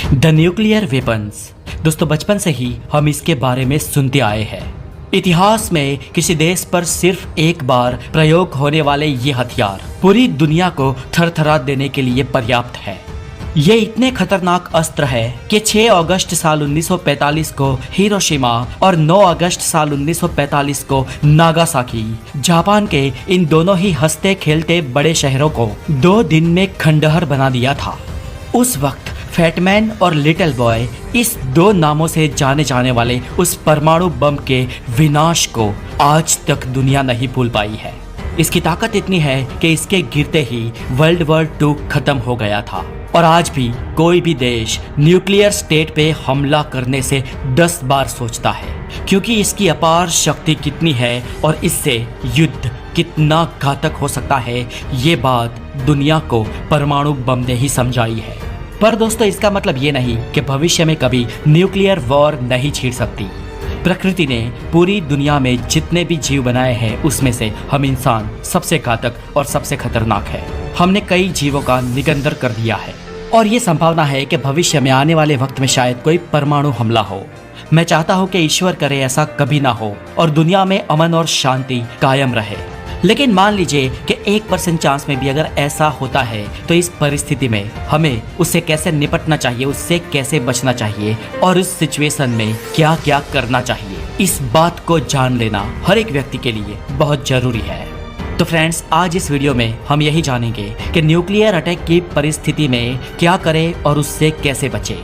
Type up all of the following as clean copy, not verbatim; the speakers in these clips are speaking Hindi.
The nuclear weapons. दोस्तों बचपन से ही हम इसके बारे में सुनते आए हैं। इतिहास में किसी देश पर सिर्फ एक बार प्रयोग होने वाले ये हथियार पूरी दुनिया को थरथरा देने के लिए पर्याप्त है। ये इतने खतरनाक अस्त्र है कि 6 अगस्त साल 1945 को हिरोशिमा और 9 अगस्त साल 1945 को नागासाकी, जापान के इन दोनों ही हंसते खेलते बड़े शहरों को 2 दिन में खंडहर बना दिया था। उस वक्त फैटमैन और लिटिल बॉय इस 2 नामों से जाने जाने वाले उस परमाणु बम के विनाश को आज तक दुनिया नहीं भूल पाई है। इसकी ताकत इतनी है कि इसके गिरते ही वर्ल्ड वॉर 2 खत्म हो गया था और आज भी कोई भी देश न्यूक्लियर स्टेट पे हमला करने से 10 बार सोचता है, क्योंकि इसकी अपार शक्ति कितनी है और इससे युद्ध कितना घातक हो सकता है, ये बात दुनिया को परमाणु बम ने ही समझाई है। पर दोस्तों इसका मतलब ये नहीं कि भविष्य में कभी न्यूक्लियर वॉर नहीं छिड़ सकती। प्रकृति ने पूरी दुनिया में जितने भी जीव बनाए हैं उसमें से हम इंसान सबसे घातक और सबसे खतरनाक है। हमने कई जीवों का निकंदन कर दिया है और ये संभावना है कि भविष्य में आने वाले वक्त में शायद कोई परमाणु हमला हो। मैं चाहता हूँ कि ईश्वर करे ऐसा कभी ना हो और दुनिया में अमन और शांति कायम रहे। लेकिन मान लीजिए कि 1% चांस में भी अगर ऐसा होता है तो इस परिस्थिति में हमें उससे कैसे निपटना चाहिए, उससे कैसे बचना चाहिए और उस सिचुएशन में क्या क्या करना चाहिए, इस बात को जान लेना हर एक व्यक्ति के लिए बहुत जरूरी है। तो फ्रेंड्स आज इस वीडियो में हम यही जानेंगे कि न्यूक्लियर अटैक की परिस्थिति में क्या करें और उससे कैसे बचें।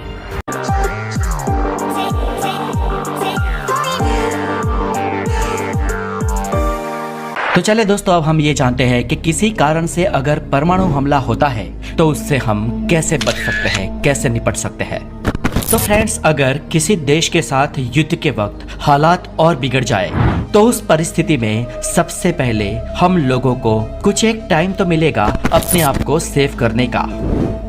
तो चले दोस्तों अब हम ये जानते हैं कि किसी कारण से अगर परमाणु हमला होता है तो उससे हम कैसे बच सकते हैं, कैसे निपट सकते हैं। तो फ्रेंड्स अगर किसी देश के साथ युद्ध के वक्त हालात और बिगड़ जाए तो उस परिस्थिति में सबसे पहले हम लोगों को कुछ एक टाइम तो मिलेगा अपने आप को सेव करने का।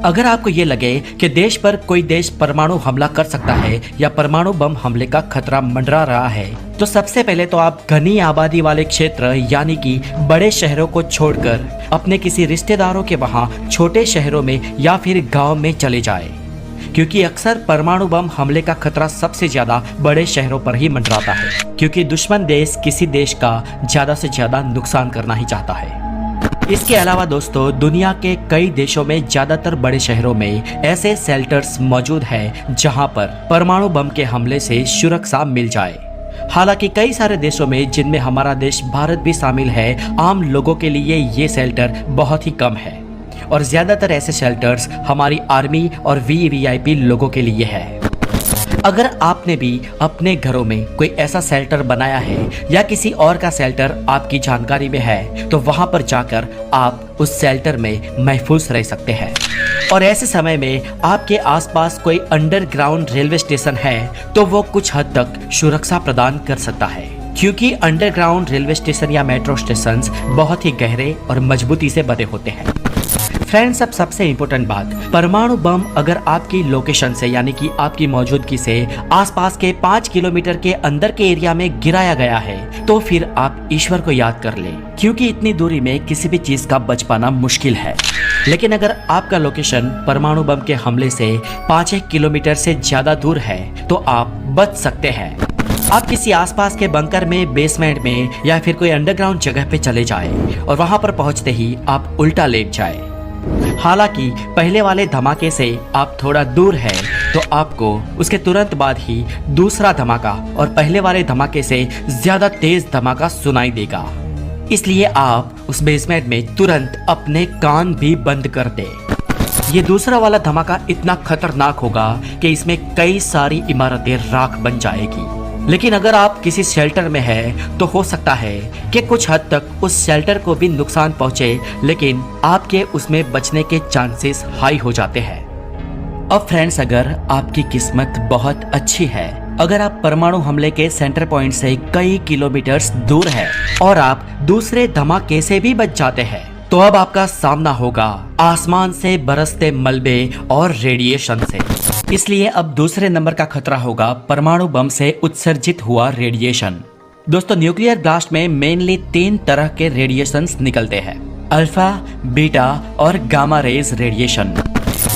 अगर आपको ये लगे कि देश पर कोई देश परमाणु हमला कर सकता है या परमाणु बम हमले का खतरा मंडरा रहा है तो सबसे पहले तो आप घनी आबादी वाले क्षेत्र यानी कि बड़े शहरों को छोड़कर अपने किसी रिश्तेदारों के वहां छोटे शहरों में या फिर गांव में चले जाएं, क्योंकि अक्सर परमाणु बम हमले का खतरा सबसे ज्यादा बड़े शहरों पर ही मंडराता है, क्योंकि दुश्मन देश किसी देश का ज्यादा से ज्यादा नुकसान करना ही चाहता है। इसके अलावा दोस्तों दुनिया के कई देशों में ज्यादातर बड़े शहरों में ऐसे शेल्टर्स मौजूद हैं जहां पर परमाणु बम के हमले से सुरक्षा मिल जाए। हालांकि कई सारे देशों में जिनमें हमारा देश भारत भी शामिल है, आम लोगों के लिए ये शेल्टर बहुत ही कम है और ज्यादातर ऐसे शेल्टर्स हमारी आर्मी और वीवीआईपी लोगों के लिए है। अगर आपने भी अपने घरों में कोई ऐसा शेल्टर बनाया है या किसी और का शेल्टर आपकी जानकारी में है तो वहां पर जाकर आप उस शेल्टर में महफूज रह सकते हैं। और ऐसे समय में आपके आसपास कोई अंडरग्राउंड रेलवे स्टेशन है तो वो कुछ हद तक सुरक्षा प्रदान कर सकता है, क्योंकि अंडरग्राउंड रेलवे स्टेशन या मेट्रो स्टेशन बहुत ही गहरे और मजबूती से बने होते हैं। फ्रेंड्स अब सबसे इम्पोर्टेंट बात, परमाणु बम अगर आपकी लोकेशन से यानी कि आपकी मौजूदगी से आसपास के 5 किलोमीटर के अंदर के एरिया में गिराया गया है तो फिर आप ईश्वर को याद कर लें, क्योंकि इतनी दूरी में किसी भी चीज का बच पाना मुश्किल है। लेकिन अगर आपका लोकेशन परमाणु बम के हमले से 5 किलोमीटर से ज्यादा दूर है तो आप बच सकते हैं। आप किसी आसपास के बंकर में, बेसमेंट में या फिर कोई अंडरग्राउंड जगह पे चले जाएं और वहां पर पहुंचते ही आप उल्टा लेट जाएं। हालांकि पहले वाले धमाके से आप थोड़ा दूर हैं तो आपको उसके तुरंत बाद ही दूसरा धमाका और पहले वाले धमाके से ज्यादा तेज धमाका सुनाई देगा, इसलिए आप उस बेसमेंट में तुरंत अपने कान भी बंद कर दें। ये दूसरा वाला धमाका इतना खतरनाक होगा कि इसमें कई सारी इमारतें राख बन जाएगी। लेकिन अगर आप किसी शेल्टर में हैं तो हो सकता है कि कुछ हद तक उस शेल्टर को भी नुकसान पहुंचे, लेकिन आपके उसमें बचने के चांसेस हाई हो जाते हैं। अब फ्रेंड्स अगर आपकी किस्मत बहुत अच्छी है, अगर आप परमाणु हमले के सेंटर पॉइंट से कई किलोमीटर्स दूर हैं और आप दूसरे धमाके से भी बच जाते हैं तो अब आपका सामना होगा आसमान से बरसते मलबे और रेडिएशन से। इसलिए अब दूसरे नंबर का खतरा होगा परमाणु बम से उत्सर्जित हुआ रेडिएशन। दोस्तों न्यूक्लियर ब्लास्ट में मेनली 3 तरह के रेडिएशंस निकलते हैं, अल्फा, बीटा और गामा रेज रेडिएशन।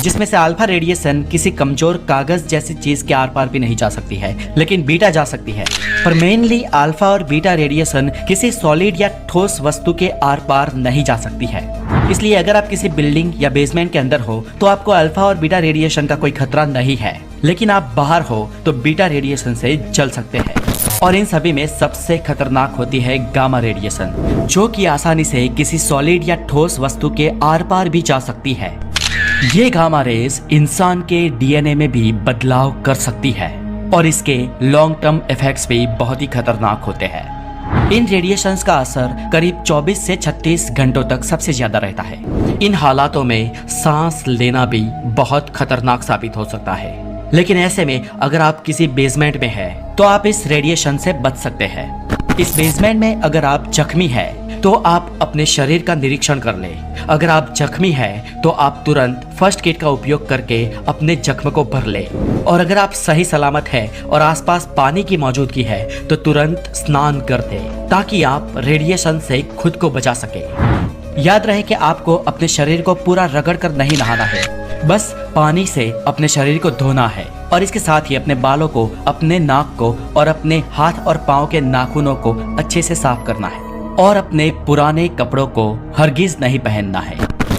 जिसमें से अल्फा रेडिएशन किसी कमजोर कागज जैसी चीज के आर पार भी नहीं जा सकती है, लेकिन बीटा जा सकती है। पर मेनली अल्फा और बीटा रेडिएशन किसी सॉलिड या ठोस वस्तु के आर पार नहीं जा सकती है। इसलिए अगर आप किसी बिल्डिंग या बेसमेंट के अंदर हो तो आपको अल्फा और बीटा रेडिएशन का कोई खतरा नहीं है, लेकिन आप बाहर हो तो बीटा रेडिएशन से जल सकते हैं। और इन सभी में सबसे खतरनाक होती है गामा रेडिएशन, जो कि आसानी से किसी सॉलिड या ठोस वस्तु के आर पार भी जा सकती है। ये गामा रेज इंसान के डीएनए में भी बदलाव कर सकती है और इसके लॉन्ग टर्म इफेक्ट्स भी बहुत ही खतरनाक होते हैं। इन रेडिएशंस का असर करीब 24 से 36 घंटों तक सबसे ज्यादा रहता है। इन हालातों में सांस लेना भी बहुत खतरनाक साबित हो सकता है, लेकिन ऐसे में अगर आप किसी बेसमेंट में हैं तो आप इस रेडिएशन से बच सकते हैं। इस बेसमेंट में अगर आप जख्मी हैं तो आप अपने शरीर का निरीक्षण कर लें। अगर आप जख्मी हैं तो आप तुरंत फर्स्ट एड का उपयोग करके अपने जख्म को भर लें। और अगर आप सही सलामत हैं और आसपास पानी की मौजूदगी है तो तुरंत स्नान कर दें, ताकि आप रेडिएशन से खुद को बचा सके। याद रहे कि आपको अपने शरीर को पूरा रगड़ कर नहीं नहाना है, बस पानी से अपने शरीर को धोना है। और इसके साथ ही अपने बालों को, अपने नाक को और अपने हाथ और पाँव के नाखूनों को अच्छे से साफ करना है। और अपने पुराने कपड़ों को हरगिज नहीं पहनना है।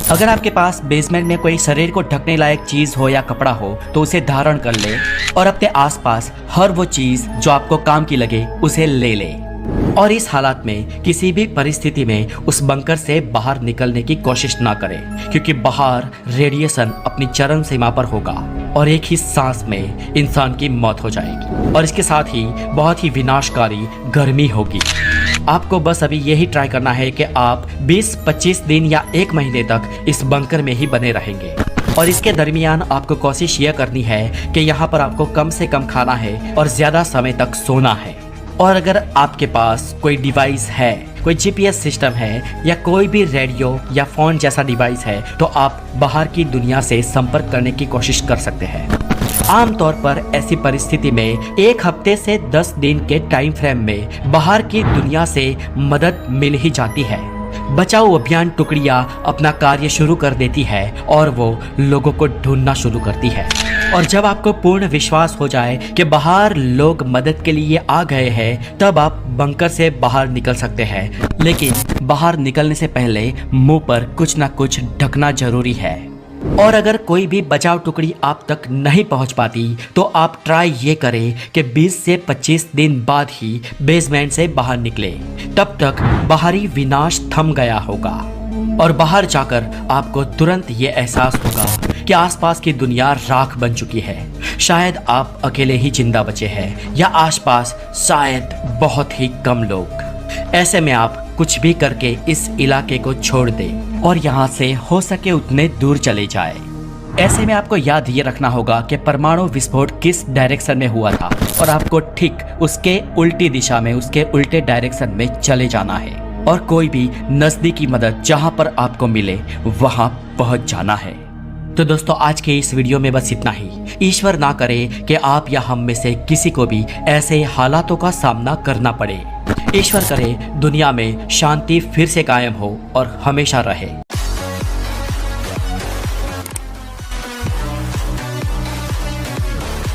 अगर आपके पास बेसमेंट में कोई शरीर को ढकने लायक चीज हो या कपड़ा हो तो उसे धारण कर ले और अपने आसपास हर वो चीज जो आपको काम की लगे उसे ले ले। और इस हालात में किसी भी परिस्थिति में उस बंकर से बाहर निकलने की कोशिश ना करें, क्योंकि बाहर रेडिएशन अपनी चरम सीमा पर होगा और एक ही सांस में इंसान की मौत हो जाएगी। और इसके साथ ही बहुत ही विनाशकारी गर्मी होगी। आपको बस अभी यही ट्राई करना है कि आप 20-25 दिन या 1 महीने तक इस बंकर में ही बने रहेंगे। और इसके दरमियान आपको कोशिश यह करनी है कि यहाँ पर आपको कम से कम खाना है और ज्यादा समय तक सोना है। और अगर आपके पास कोई डिवाइस है, कोई जीपीएस सिस्टम है या कोई भी रेडियो या फोन जैसा डिवाइस है तो आप बाहर की दुनिया से संपर्क करने की कोशिश कर सकते हैं। आमतौर पर ऐसी परिस्थिति में 1 हफ्ते से 10 दिन के टाइम फ्रेम में बाहर की दुनिया से मदद मिल ही जाती है। बचाओ अभियान टुकड़ियां अपना कार्य शुरू कर देती है और वो लोगों को ढूंढना शुरू करती है। और जब आपको पूर्ण विश्वास हो जाए कि बाहर लोग मदद के लिए आ गए हैं, तब आप बंकर से बाहर निकल सकते हैं। लेकिन बाहर निकलने से पहले मुंह पर कुछ ना कुछ ढकना जरूरी है। और अगर कोई भी बचाव टुकड़ी आप तक नहीं पहुंच पाती तो आप ट्राई ये करें कि 20 से 25 दिन बाद ही बेसमेंट से बाहर निकले। तब तक बाहरी विनाश थम गया होगा और बाहर जाकर आपको तुरंत ये एहसास होगा कि आसपास की दुनिया राख बन चुकी है। शायद आप अकेले ही जिंदा बचे हैं या आसपास शायद बहुत ही कम लोग। ऐसे में आप कुछ भी करके इस इलाके को छोड़ दें और यहाँ से हो सके उतने दूर चले जाए। ऐसे में आपको याद ये रखना होगा कि परमाणु विस्फोट किस डायरेक्शन में हुआ था और आपको ठीक उसके उल्टी दिशा में, उसके उल्टे डायरेक्शन में चले जाना है। और कोई भी नजदीकी मदद जहाँ पर आपको मिले वहाँ पहुँच जाना है। तो दोस्तों आज के इस वीडियो में बस इतना ही। ईश्वर ना करे कि आप या हम में से किसी को भी ऐसे हालातों का सामना करना पड़े। ईश्वर करे दुनिया में शांति फिर से कायम हो और हमेशा रहे।